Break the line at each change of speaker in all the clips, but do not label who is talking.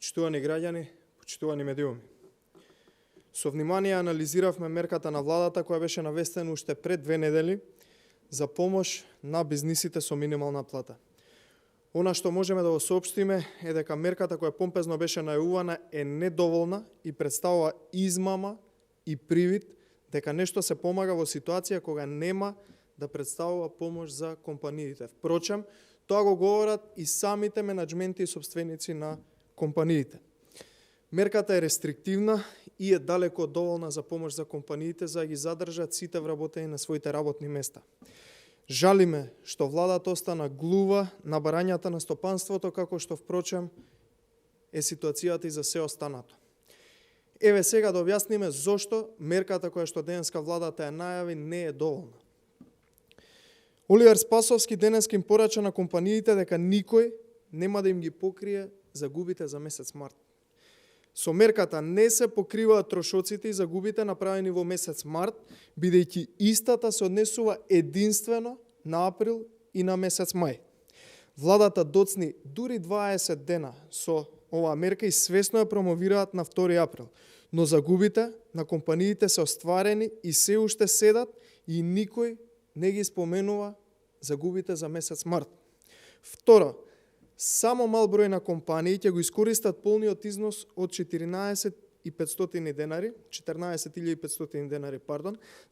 Почитувани граѓани, почитувани медиуми. Со внимание анализиравме мерката на владата која беше навестена уште пред 2 недели за помош на бизнисите со минимална плата. Она што можеме да го соопштиме е дека мерката која помпезно беше најавувана е недоволна и представува измама и привид дека нешто се помага во ситуација кога нема да представува помош за компаниите. Впрочем, тоа го говорат и самите менаџменти и сопственици на компаниите. Мерката е рестриктивна и е далеко доволна за помош за компаниите за да ги задржат сите вработени на своите работни места. Жалиме што владата остана глува на барањата на стопанството, како што впрочем е ситуацијата и за се останато. Еве сега да објасниме зошто мерката која што денеска владата ја најави не е доволна. Оливер Спасовски денеска им порача на компаниите дека никој нема да им ги покрие загубите за месец март. Со мерката не се покриваат трошоците и загубите направени во месец март, бидејќи истата се однесува единствено на април и на месец мај. Владата доцни дури 20 дена со оваа мерка и свесно ја промовираат на 2 април, но загубите на компаниите се остварени и се уште седат и никој не ги споменува загубите за месец март. Второ, само мал број на компании ќе го искористат полниот износ од 14.500 денари,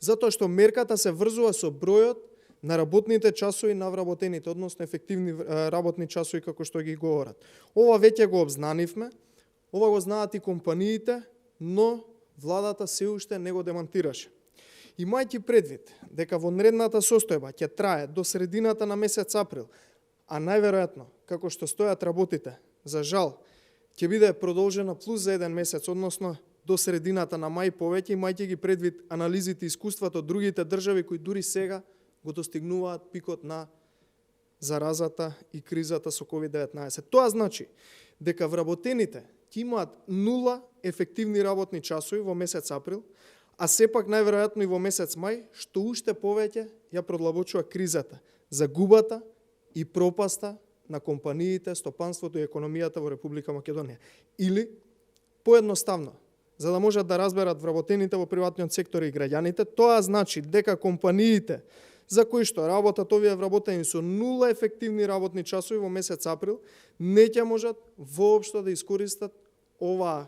затоа што мерката се врзува со бројот на работните часови на вработените, односно ефективни работни часови како што ги говорат. Ова веќе го обзнанивме, ова го знаат и компаниите, но владата се уште не го демонтираше. Имајќи предвид дека вонредната состојба ќе трае до средината на месец април, а најверојатно, како што стојат работите, за жал, ќе биде продолжена плюс за 1 месец, односно до средината на мај повеќе, имајќи ги предвид анализите и искуствата од другите држави кои дури сега го достигнуваат пикот на заразата и кризата со COVID-19. Тоа значи дека вработените ќе имаат 0 ефективни работни часови во месец април, а сепак најверојатно и во месец мај, што уште повеќе ја продлабочува кризата, загубата и пропаста на компаниите, стопанството и економијата во Република Македонија. Или, поедноставно, за да можат да разберат вработените во приватниот сектор и граѓаните, тоа значи дека компаниите за кои што работат овие вработени со 0 ефективни работни часови во месец април, не ќе можат воопшто да искористат оваа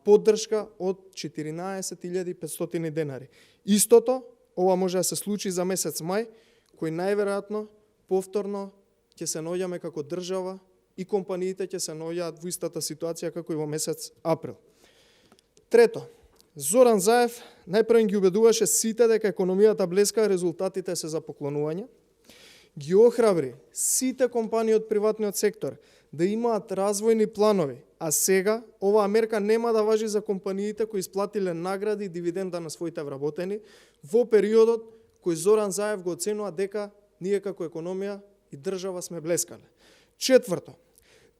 поддршка од 14.500 денари. Истото, ова може да се случи за месец мај, кој најверојатно повторно ќе се наоѓаме како држава и компаниите ќе се наоѓаат во истата ситуација како и во месец април. Трето, Зоран Заев најпрво ги убедуваше сите дека економијата блеска, резултатите се за поклонување. Ги охрабри сите компании од приватниот сектор да имаат развојни планови, а сега оваа мерка нема да важи за компаниите кои исплатиле награди и дивиденда на своите вработени во периодот кој Зоран Заев го оценува дека ние како економија и држава сме блескале. Четврто,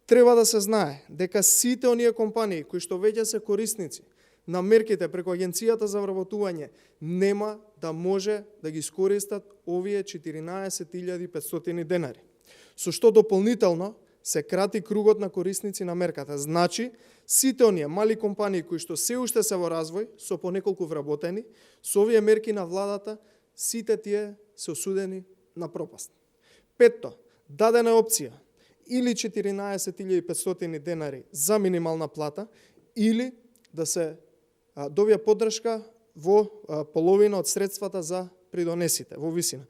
треба да се знае дека сите оние компании кои што веќе се корисници на мерките преку Агенцијата за вработување нема да може да ги искористат овие 14.500 денари. Со што дополнително се крати кругот на корисници на мерката. Значи, сите оние мали компании кои што се уште се во развој, со по неколку вработени, со овие мерки на владата, сите тие се осудени на пропаст. Петто, дадена опција или 14.500 денари за минимална плата, или да се добија поддршка во половина од средствата за придонесите, во висина.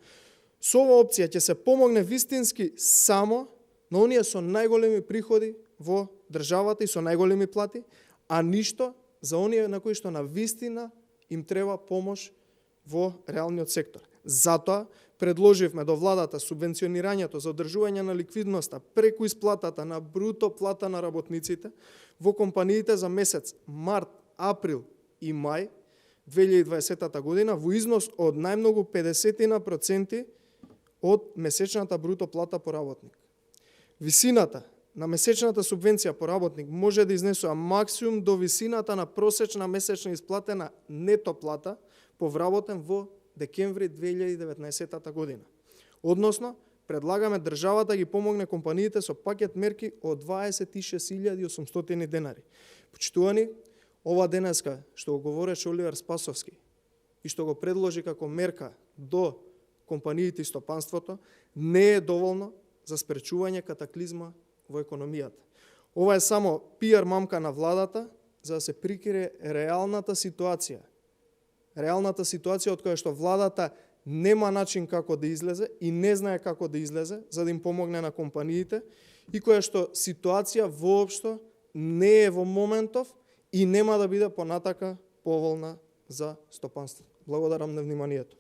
Со оваа опција ќе се помогне вистински само на оние со најголеми приходи во државата и со најголеми плати, а ништо за оние на кои што на вистина им треба помош во реалниот сектор. Затоа предложивме до владата субвенционирањето за одржување на ликвидноста преку исплатата на бруто плата на работниците во компаниите за месец март, април и мај 2020 година во износ од најмногу 50% од месечната бруто плата по работник. Висината на месечната субвенција по работник може да изнесува максимум до висината на просечна месечна исплатена нето плата по вработен во декември 2019 година. Односно, предлагаме државата ги помогне компаниите со пакет мерки од 26.800 денари. Почитувани, ова денеска што го говореше Оливер Спасовски и што го предложи како мерка до компаниите и стопанството, не е доволно за спречување катаклизма во економијата. Ова е само пиар мамка на владата за да се прикрие реалната ситуација. Реалната ситуација од која што владата нема начин како да излезе и не знае како да излезе за да им помогне на компаниите и која што ситуација воопшто не е во моментов и нема да биде понатака поволна за стопанство. Благодарам на вниманието.